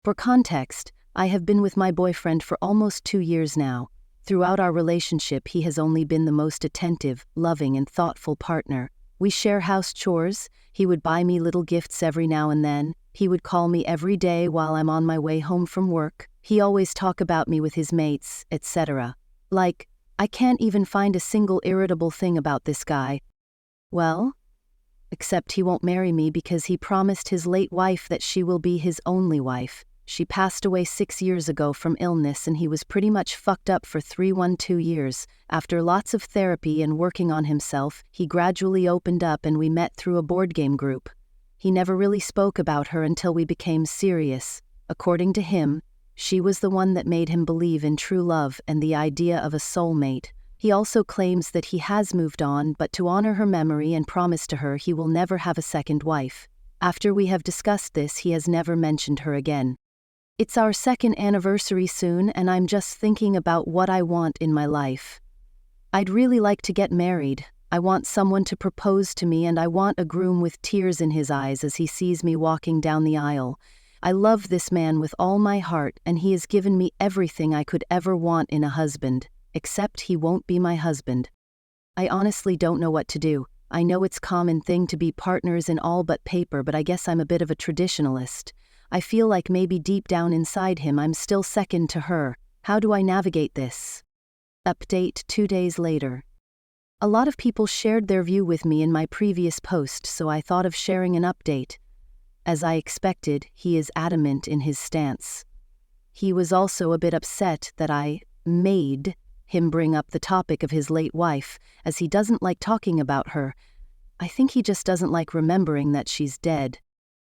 For context, I have been with my boyfriend for almost 2 years now. Throughout our relationship, he has only been the most attentive, loving, and thoughtful partner. We share house chores. He would buy me little gifts every now and then. He would call me every day while I'm on my way home from work. He always talk about me with his mates, etc. Like, I can't even find a single irritable thing about this guy. Well, except he won't marry me because he promised his late wife that she will be his only wife. She passed away 6 years ago from illness, and he was pretty much fucked up for 2 years. After lots of therapy and working on himself, he gradually opened up and we met through a board game group. He never really spoke about her until we became serious. According to him, she was the one that made him believe in true love and the idea of a soulmate. He also claims that he has moved on, but to honor her memory and promise to her he will never have a second wife. After we have discussed this, he has never mentioned her again. It's our 2nd anniversary soon, and I'm just thinking about what I want in my life. I'd really like to get married. I want someone to propose to me, and I want a groom with tears in his eyes as he sees me walking down the aisle. I love this man with all my heart, and he has given me everything I could ever want in a husband, except he won't be my husband. I honestly don't know what to do. I know it's a common thing to be partners in all but paper, but I guess I'm a bit of a traditionalist. I feel like maybe deep down inside him I'm still second to her. How do I navigate this? Update 2 days later. A lot of people shared their view with me in my previous post, so I thought of sharing an update. As I expected, he is adamant in his stance. He was also a bit upset that I made him bring up the topic of his late wife, as he doesn't like talking about her. I think he just doesn't like remembering that she's dead.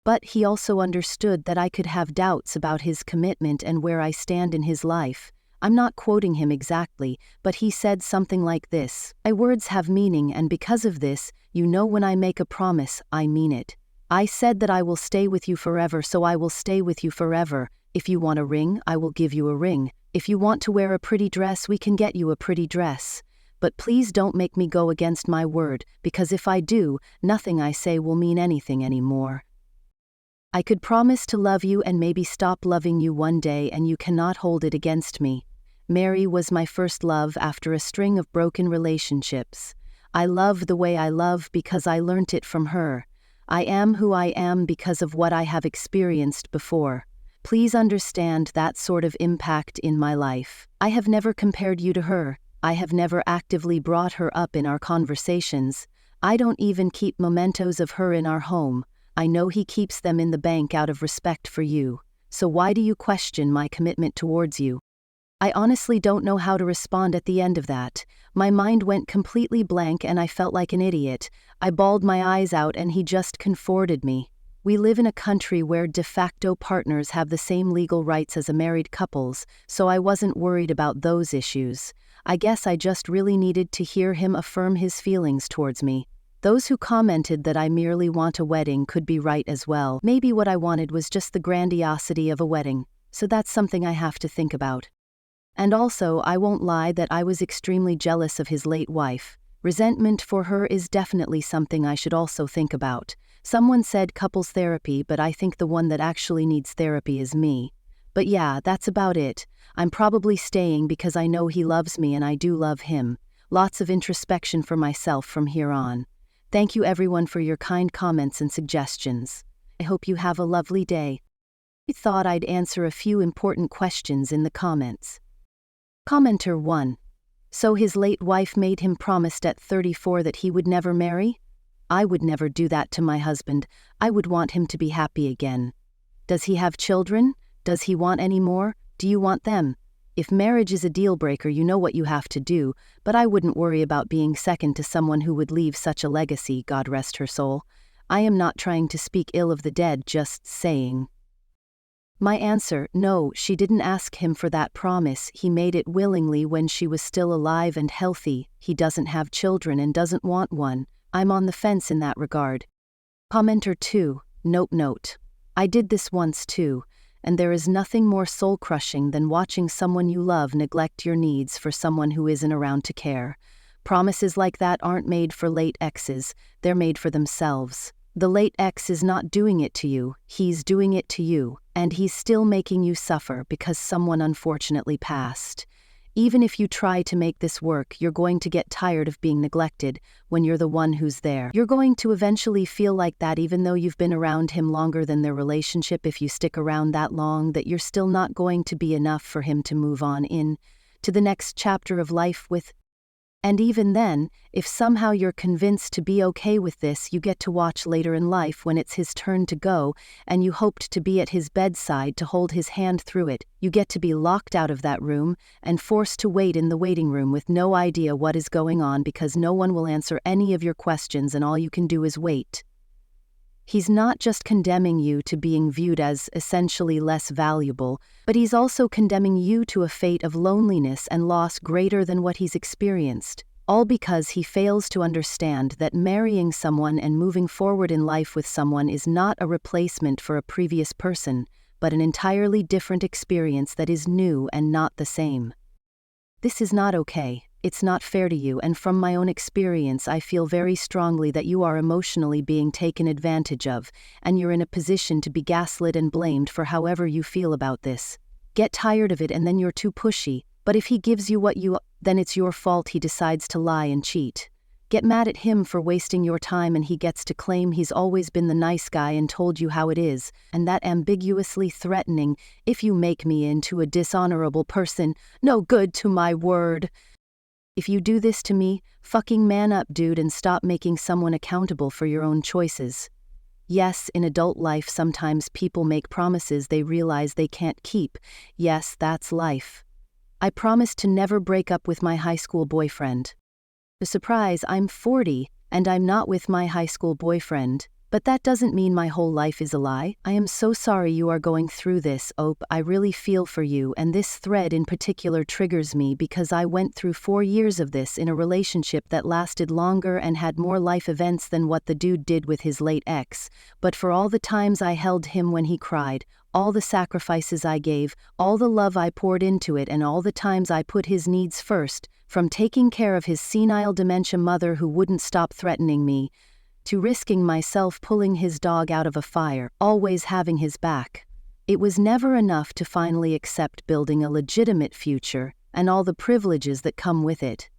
But he also understood that I could have doubts about his commitment and where I stand in his life. I'm not quoting him exactly, but he said something like this: "My words have meaning, and because of this, you know when I make a promise, I mean it. I said that I will stay with you forever, so I will stay with you forever. If you want a ring, I will give you a ring. If you want to wear a pretty dress, we can get you a pretty dress. But please don't make me go against my word, because if I do, nothing I say will mean anything anymore. I could promise to love you and maybe stop loving you one day, and you cannot hold it against me. Mary was my first love after a string of broken relationships. I love the way I love because I learnt it from her. I am who I am because of what I have experienced before. Please understand that sort of impact in my life. I have never compared you to her. I have never actively brought her up in our conversations. I don't even keep mementos of her in our home. I know he keeps them in the bank out of respect for you. So why do you question my commitment towards you?" I honestly don't know how to respond at the end of that. My mind went completely blank and I felt like an idiot. I bawled my eyes out and he just comforted me. We live in a country where de facto partners have the same legal rights as married couples, so I wasn't worried about those issues. I guess I just really needed to hear him affirm his feelings towards me. Those who commented that I merely want a wedding could be right as well. Maybe what I wanted was just the grandiosity of a wedding, so that's something I have to think about. And also, I won't lie that I was extremely jealous of his late wife. Resentment for her is definitely something I should also think about. Someone said couples therapy, but I think the one that actually needs therapy is me. But yeah, that's about it. I'm probably staying because I know he loves me and I do love him. Lots of introspection for myself from here on. Thank you everyone for your kind comments and suggestions. I hope you have a lovely day. I thought I'd answer a few important questions in the comments. Commenter 1. So his late wife made him promise at 34 that he would never marry? I would never do that to my husband. I would want him to be happy again. Does he have children? Does he want any more? Do you want them? If marriage is a deal breaker, you know what you have to do, but I wouldn't worry about being second to someone who would leave such a legacy, God rest her soul. I am not trying to speak ill of the dead, just saying. My answer: no, she didn't ask him for that promise. He made it willingly when she was still alive and healthy. He doesn't have children and doesn't want one. I'm on the fence in that regard. Commenter 2. Note. I did this once too. And there is nothing more soul-crushing than watching someone you love neglect your needs for someone who isn't around to care. Promises like that aren't made for late exes, they're made for themselves. The late ex is not doing it to you, he's doing it to you, and he's still making you suffer because someone unfortunately passed. Even if you try to make this work, you're going to get tired of being neglected when you're the one who's there. You're going to eventually feel like that even though you've been around him longer than their relationship. If you stick around that long, that you're still not going to be enough for him to move on in to the next chapter of life with. And even then, if somehow you're convinced to be okay with this, you get to watch later in life when it's his turn to go, and you hoped to be at his bedside to hold his hand through it. You get to be locked out of that room and forced to wait in the waiting room with no idea what is going on because no one will answer any of your questions and all you can do is wait. He's not just condemning you to being viewed as essentially less valuable, but he's also condemning you to a fate of loneliness and loss greater than what he's experienced, all because he fails to understand that marrying someone and moving forward in life with someone is not a replacement for a previous person, but an entirely different experience that is new and not the same. This is not okay. It's not fair to you, and from my own experience I feel very strongly that you are emotionally being taken advantage of, and you're in a position to be gaslit and blamed for however you feel about this. Get tired of it and then you're too pushy, but if he gives you what you, then it's your fault he decides to lie and cheat. Get mad at him for wasting your time and he gets to claim he's always been the nice guy and told you how it is, and that ambiguously threatening, if you make me into a dishonorable person, no good to my word. If you do this to me, fucking man up, dude, and stop making someone accountable for your own choices. Yes, in adult life sometimes people make promises they realize they can't keep. Yes, that's life. I promised to never break up with my high school boyfriend. The surprise, I'm 40, and I'm not with my high school boyfriend. But that doesn't mean my whole life is a lie. I am so sorry you are going through this, Ope. I really feel for you, and this thread in particular triggers me because I went through 4 years of this in a relationship that lasted longer and had more life events than what the dude did with his late ex. But for all the times I held him when he cried, all the sacrifices I gave, all the love I poured into it, and all the times I put his needs first, from taking care of his senile dementia mother who wouldn't stop threatening me, to risking myself pulling his dog out of a fire, always having his back. It was never enough to finally accept building a legitimate future and all the privileges that come with it.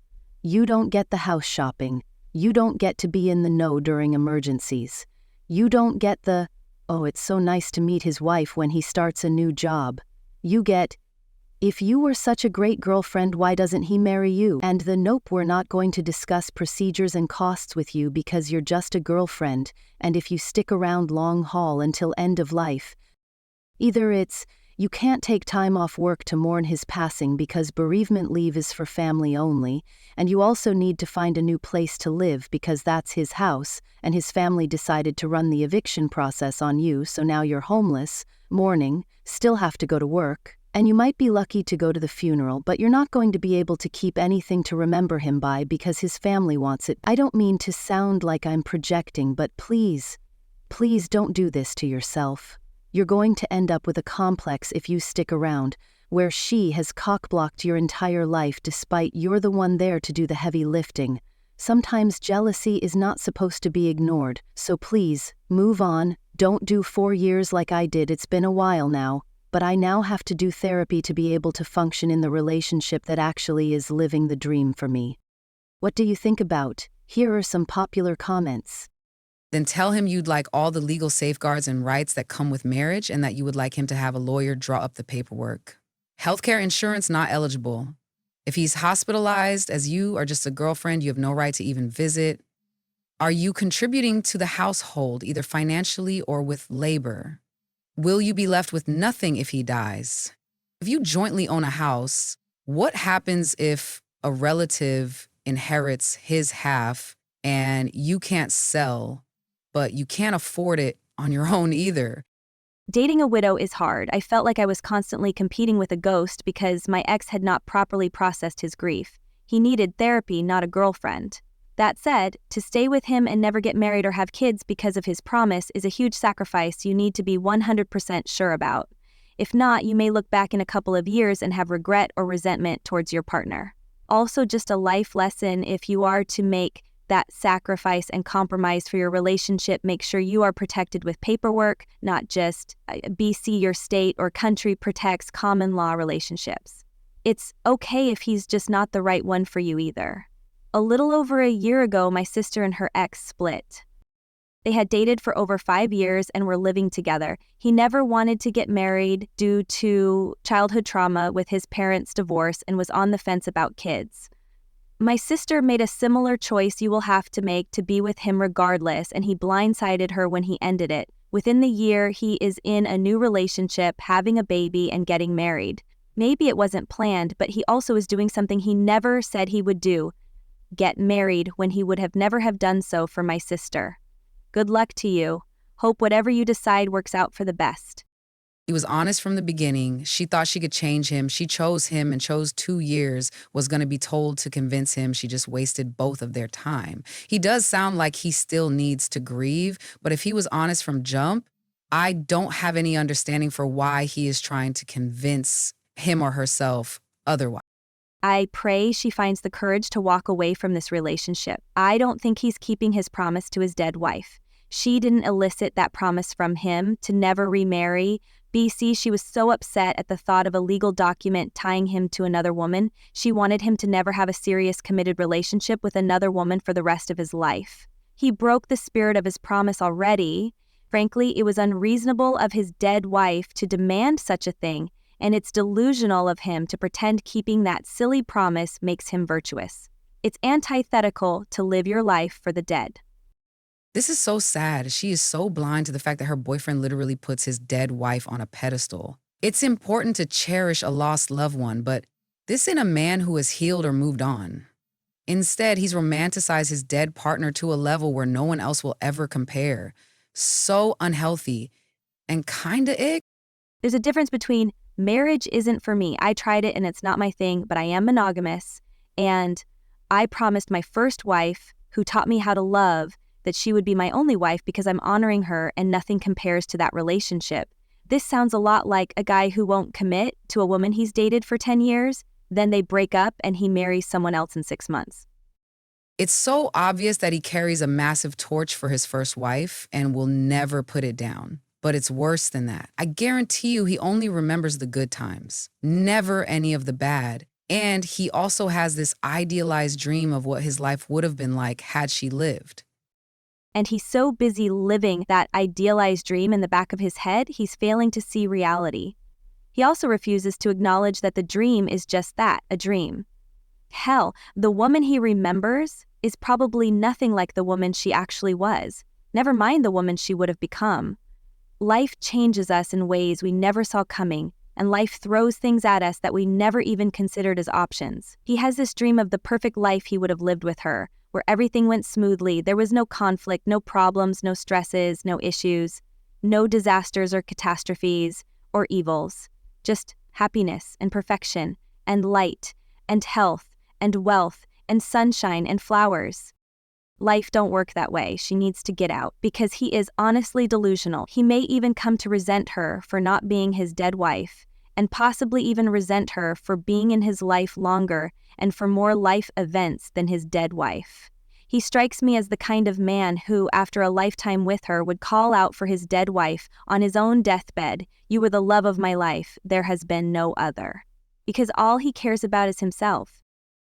You don't get the house shopping. You don't get to be in the know during emergencies. You don't get the, oh, it's so nice to meet his wife when he starts a new job. You get, if you were such a great girlfriend, why doesn't he marry you? And the nope, we're not going to discuss procedures and costs with you because you're just a girlfriend, and if you stick around long haul until end of life. Either it's, you can't take time off work to mourn his passing because bereavement leave is for family only, and you also need to find a new place to live because that's his house, and his family decided to run the eviction process on you, so now you're homeless, mourning, still have to go to work. And you might be lucky to go to the funeral, but you're not going to be able to keep anything to remember him by because his family wants it. I don't mean to sound like I'm projecting, but please don't do this to yourself. You're going to end up with a complex if you stick around, where she has cock-blocked your entire life despite you're the one there to do the heavy lifting. Sometimes jealousy is not supposed to be ignored, so please, move on. Don't do 4 years like I did. It's been a while now. But I now have to do therapy to be able to function in the relationship that actually is living the dream for me. What do you think about? Here are some popular comments. Then tell him you'd like all the legal safeguards and rights that come with marriage and that you would like him to have a lawyer draw up the paperwork. Healthcare insurance not eligible. If he's hospitalized as you are just a girlfriend, you have no right to even visit. Are you contributing to the household, either financially or with labor? Will you be left with nothing if he dies? If you jointly own a house, what happens if a relative inherits his half and you can't sell, but you can't afford it on your own either? Dating a widow is hard. I felt like I was constantly competing with a ghost because my ex had not properly processed his grief. He needed therapy, not a girlfriend. That said, to stay with him and never get married or have kids because of his promise is a huge sacrifice you need to be 100% sure about. If not, you may look back in a couple of years and have regret or resentment towards your partner. Also, just a life lesson: if you are to make that sacrifice and compromise for your relationship. Make sure you are protected with paperwork, not just BC, your state or country protects common law relationships. It's okay if he's just not the right one for you either. A little over a year ago, my sister and her ex split. They had dated for over 5 years and were living together. He never wanted to get married due to childhood trauma with his parents' divorce and was on the fence about kids. My sister made a similar choice you will have to make to be with him regardless, and he blindsided her when he ended it. Within the year, he is in a new relationship, having a baby, and getting married. Maybe it wasn't planned, but he also is doing something he never said he would do: get married when he would have never have done so for my sister. Good luck to you. Hope whatever you decide works out for the best. He was honest from the beginning. She thought she could change him. She chose him and chose 2 years, was going to be told to convince him. She just wasted both of their time. He does sound like he still needs to grieve, but if he was honest from jump, I don't have any understanding for why he is trying to convince him or herself otherwise. I pray she finds the courage to walk away from this relationship. I don't think he's keeping his promise to his dead wife. She didn't elicit that promise from him to never remarry. BC, she was so upset at the thought of a legal document tying him to another woman. She wanted him to never have a serious committed relationship with another woman for the rest of his life. He broke the spirit of his promise already. Frankly, it was unreasonable of his dead wife to demand such a thing, and it's delusional of him to pretend keeping that silly promise makes him virtuous. It's antithetical to live your life for the dead. This is so sad. She is so blind to the fact that her boyfriend literally puts his dead wife on a pedestal. It's important to cherish a lost loved one, but this ain't a man who has healed or moved on. Instead, he's romanticized his dead partner to a level where no one else will ever compare. So unhealthy and kinda ick. There's a difference between marriage isn't for me. I tried it and it's not my thing, but I am monogamous. And I promised my first wife, who taught me how to love, that she would be my only wife because I'm honoring her and nothing compares to that relationship. This sounds a lot like a guy who won't commit to a woman he's dated for 10 years, then they break up and he marries someone else in 6 months. It's so obvious that he carries a massive torch for his first wife and will never put it down. But it's worse than that. I guarantee you he only remembers the good times, never any of the bad. And he also has this idealized dream of what his life would have been like had she lived. And he's so busy living that idealized dream in the back of his head, he's failing to see reality. He also refuses to acknowledge that the dream is just that, a dream. Hell, the woman he remembers is probably nothing like the woman she actually was, never mind the woman she would have become. Life changes us in ways we never saw coming, and life throws things at us that we never even considered as options. He has this dream of the perfect life he would have lived with her, where everything went smoothly, there was no conflict, no problems, no stresses, no issues, no disasters or catastrophes or evils, just happiness and perfection and light and health and wealth and sunshine and flowers. Life don't work that way. She needs to get out because he is honestly delusional. He may even come to resent her for not being his dead wife, and possibly even resent her for being in his life longer and for more life events than his dead wife. He strikes me as the kind of man who, after a lifetime with her, would call out for his dead wife on his own deathbed, "You were the love of my life. There has been no other." Because all he cares about is himself.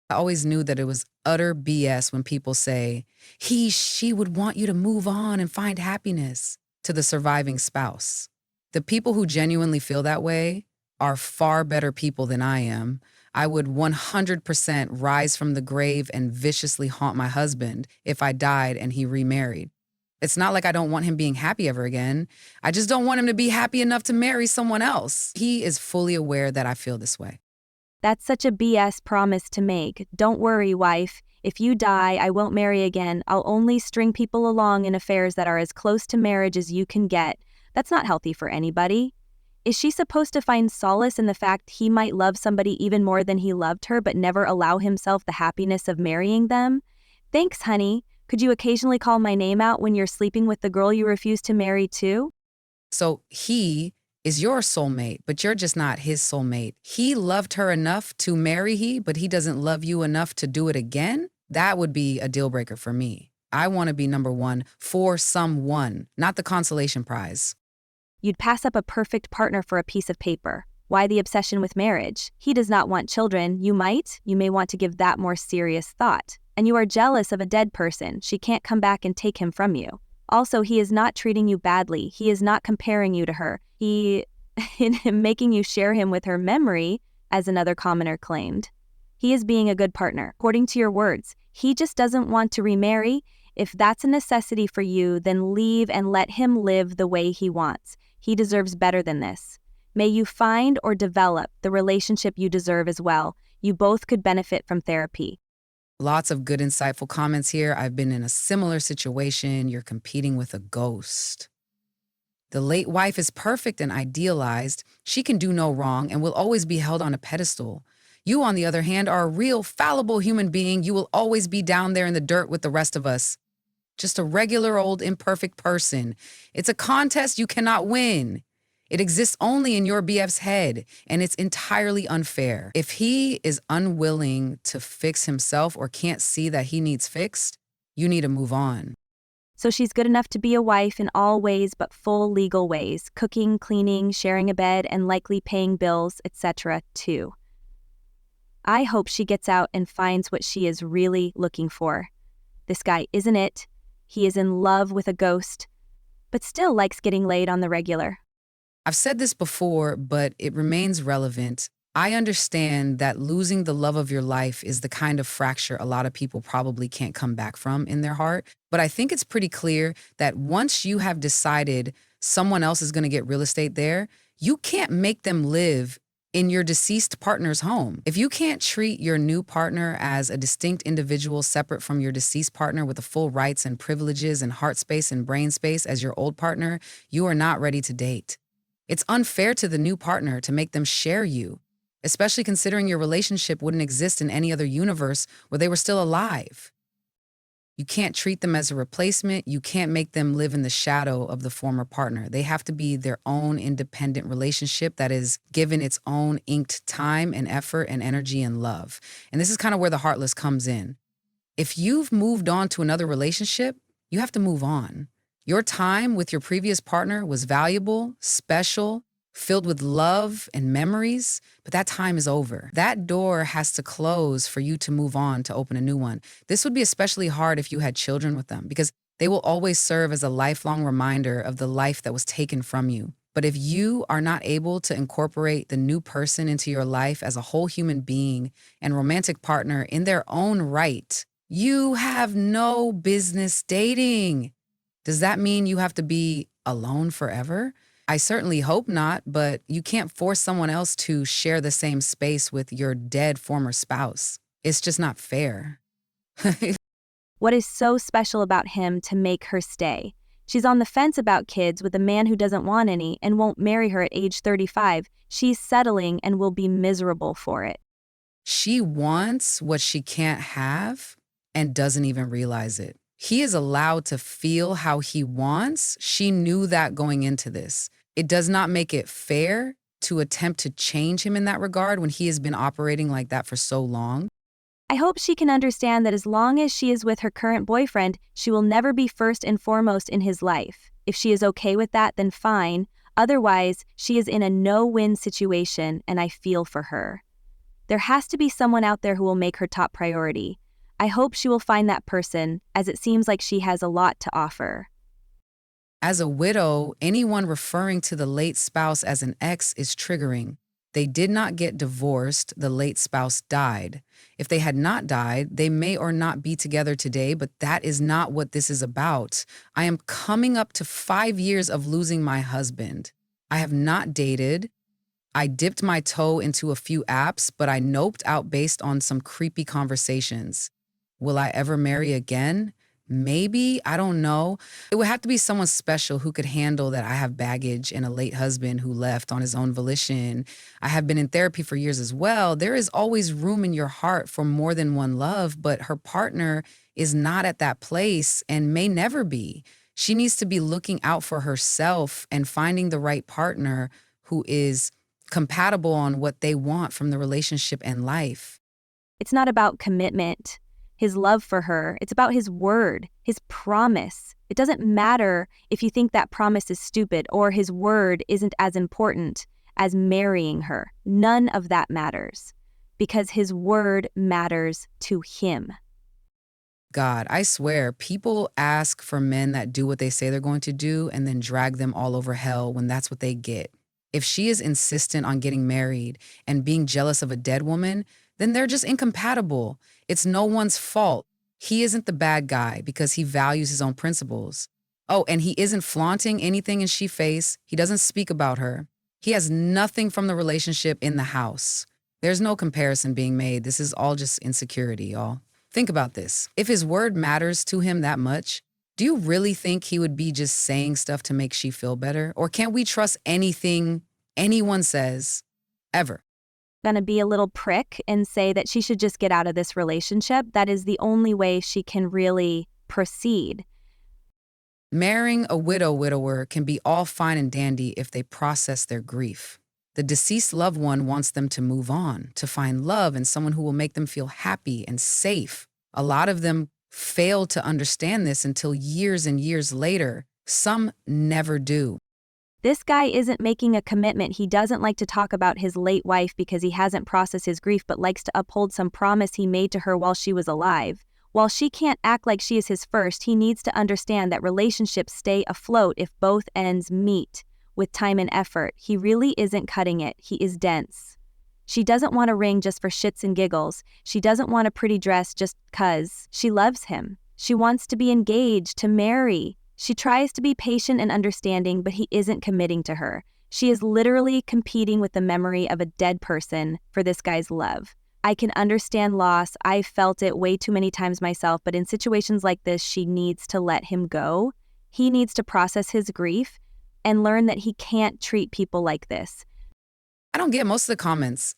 I always knew that it was utter BS when people say, she would want you to move on and find happiness, to the surviving spouse. The people who genuinely feel that way are far better people than I am. I would 100% rise from the grave and viciously haunt my husband if I died and he remarried. It's not like I don't want him being happy ever again. I just don't want him to be happy enough to marry someone else. He is fully aware that I feel this way. That's such a BS promise to make. Don't worry, wife. If you die, I won't marry again. I'll only string people along in affairs that are as close to marriage as you can get. That's not healthy for anybody. Is she supposed to find solace in the fact he might love somebody even more than he loved her but never allow himself the happiness of marrying them? Thanks, honey. Could you occasionally call my name out when you're sleeping with the girl you refuse to marry too? So he is your soulmate, but you're just not his soulmate. He loved her enough to marry he, but he doesn't love you enough to do it again? That would be a deal breaker for me. I want to be number one for someone, not the consolation prize. You'd pass up a perfect partner for a piece of paper. Why the obsession with marriage? He does not want children. You may want to give that more serious thought. And you are jealous of a dead person. She can't come back and take him from you. Also, he is not treating you badly. He is not comparing you to her. He making you share him with her memory, as another commenter claimed. He is being a good partner, according to your words. He just doesn't want to remarry. If that's a necessity for you, then leave and let him live the way he wants. He deserves better than this. May you find or develop the relationship you deserve as well. You both could benefit from therapy. Lots of good, insightful comments here. I've been in a similar situation. You're competing with a ghost. The late wife is perfect and idealized. She can do no wrong and will always be held on a pedestal. You, on the other hand, are a real, fallible human being. You will always be down there in the dirt with the rest of us. Just a regular old imperfect person. It's a contest you cannot win. It exists only in your BF's head, and it's entirely unfair. If he is unwilling to fix himself or can't see that he needs fixed, you need to move on. So she's good enough to be a wife in all ways but full legal ways, cooking, cleaning, sharing a bed, and likely paying bills, etc. too. I hope she gets out and finds what she is really looking for. This guy isn't it. He is in love with a ghost, but still likes getting laid on the regular. I've said this before, but it remains relevant. I understand that losing the love of your life is the kind of fracture a lot of people probably can't come back from in their heart. But I think it's pretty clear that once you have decided someone else is going to get real estate there, you can't make them live in your deceased partner's home. If you can't treat your new partner as a distinct individual separate from your deceased partner with the full rights and privileges and heart space and brain space as your old partner, you are not ready to date. It's unfair to the new partner to make them share you, especially considering your relationship wouldn't exist in any other universe where they were still alive. You can't treat them as a replacement. You can't make them live in the shadow of the former partner. They have to be their own independent relationship that is given its own inked time and effort and energy and love. And this is kind of where the heartless comes in. If you've moved on to another relationship, you have to move on. Your time with your previous partner was valuable, special, filled with love and memories, but that time is over. That door has to close for you to move on to open a new one. This would be especially hard if you had children with them because they will always serve as a lifelong reminder of the life that was taken from you. But if you are not able to incorporate the new person into your life as a whole human being and romantic partner in their own right, you have no business dating. Does that mean you have to be alone forever? I certainly hope not, but you can't force someone else to share the same space with your dead former spouse. It's just not fair. What is so special about him to make her stay? She's on the fence about kids with a man who doesn't want any and won't marry her at age 35. She's settling and will be miserable for it. She wants what she can't have and doesn't even realize it. He is allowed to feel how he wants. She knew that going into this. It does not make it fair to attempt to change him in that regard when he has been operating like that for so long. I hope she can understand that as long as she is with her current boyfriend, she will never be first and foremost in his life. If she is okay with that, then fine. Otherwise, she is in a no-win situation, and I feel for her. There has to be someone out there who will make her top priority. I hope she will find that person, as it seems like she has a lot to offer. As a widow, anyone referring to the late spouse as an ex is triggering. They did not get divorced, the late spouse died. If they had not died, they may or not be together today, but that is not what this is about. I am coming up to 5 years of losing my husband. I have not dated. I dipped my toe into a few apps, but I noped out based on some creepy conversations. Will I ever marry again? Maybe, I don't know. It would have to be someone special who could handle that I have baggage and a late husband who left on his own volition. I have been in therapy for years as well. There is always room in your heart for more than one love, but her partner is not at that place and may never be. She needs to be looking out for herself and finding the right partner who is compatible on what they want from the relationship and life. It's not about commitment. his love for her. It's about his word, his promise. It doesn't matter if you think that promise is stupid or his word isn't as important as marrying her. None of that matters because his word matters to him. God, I swear, people ask for men that do what they say they're going to do and then drag them all over hell when that's what they get. If she is insistent on getting married and being jealous of a dead woman, then they're just incompatible. It's no one's fault. He isn't the bad guy because he values his own principles. Oh, and he isn't flaunting anything in she face. He doesn't speak about her. He has nothing from the relationship in the house. There's no comparison being made. This is all just insecurity, y'all. Think about this. If his word matters to him that much, do you really think he would be just saying stuff to make she feel better? Or can't we trust anything anyone says, ever? Gonna be a little prick and say that she should just get out of this relationship. That is the only way she can really proceed. Marrying a widower can be all fine and dandy if they process their grief. The deceased loved one wants them to move on, to find love and someone who will make them feel happy and safe. A lot of them fail to understand this until years and years later. Some never do. This guy isn't making a commitment. He doesn't like to talk about his late wife because he hasn't processed his grief, but likes to uphold some promise he made to her while she was alive. While she can't act like she is his first, he needs to understand that relationships stay afloat if both ends meet. With time and effort, he really isn't cutting it. He is dense. She doesn't want a ring just for shits and giggles. She doesn't want a pretty dress just 'cause she loves him. She wants to be engaged, to marry. She tries to be patient and understanding, but he isn't committing to her. She is literally competing with the memory of a dead person for this guy's love. I can understand loss. I've felt it way too many times myself, but in situations like this, she needs to let him go. He needs to process his grief and learn that he can't treat people like this. I don't get most of the comments.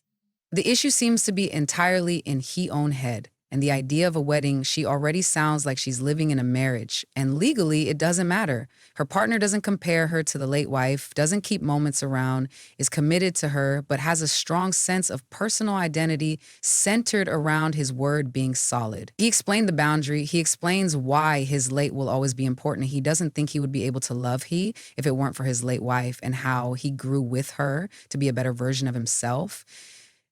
The issue seems to be entirely in he own head. And the idea of a wedding, she already sounds like she's living in a marriage. And legally, it doesn't matter. Her partner doesn't compare her to the late wife, doesn't keep moments around, is committed to her, but has a strong sense of personal identity centered around his word being solid. He explained the boundary. He explains why his late will always be important. He doesn't think he would be able to love he if it weren't for his late wife and how he grew with her to be a better version of himself.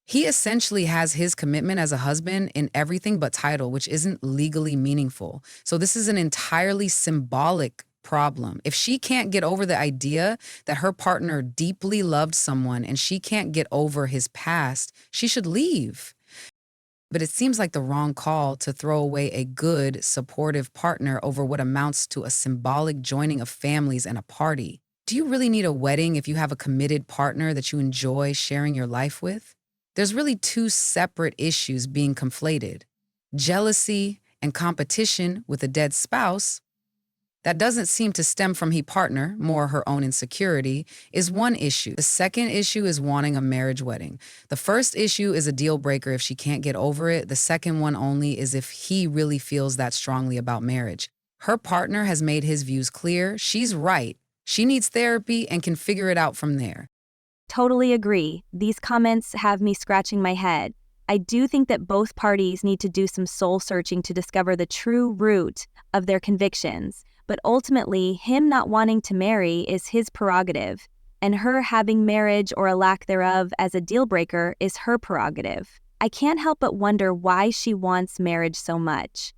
He essentially has his commitment as a husband in everything but title, which isn't legally meaningful. So this is an entirely symbolic problem. If she can't get over the idea that her partner deeply loved someone and she can't get over his past, she should leave. But it seems like the wrong call to throw away a good, supportive partner over what amounts to a symbolic joining of families and a party. Do you really need a wedding if you have a committed partner that you enjoy sharing your life with? There's really two separate issues being conflated. Jealousy and competition with a dead spouse, that doesn't seem to stem from her partner, more her own insecurity, is one issue. The second issue is wanting a marriage wedding. The first issue is a deal breaker if she can't get over it. The second one only is if he really feels that strongly about marriage. Her partner has made his views clear. She's right. She needs therapy and can figure it out from there. Totally agree. These comments have me scratching my head. I do think that both parties need to do some soul searching to discover the true root of their convictions. But ultimately, him not wanting to marry is his prerogative, and her having marriage or a lack thereof as a deal breaker is her prerogative. I can't help but wonder why she wants marriage so much.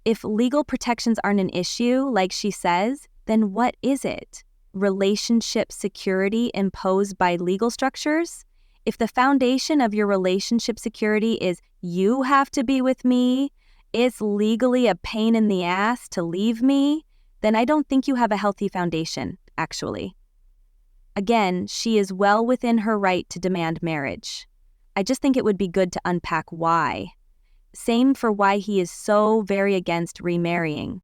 If legal protections aren't an issue, like she says, then what is it? Relationship security imposed by legal structures? If the foundation of your relationship security is you have to be with me, it's legally a pain in the ass to leave me, then I don't think you have a healthy foundation, actually. Again, she is well within her right to demand marriage. I just think it would be good to unpack why. Same for why he is so very against remarrying.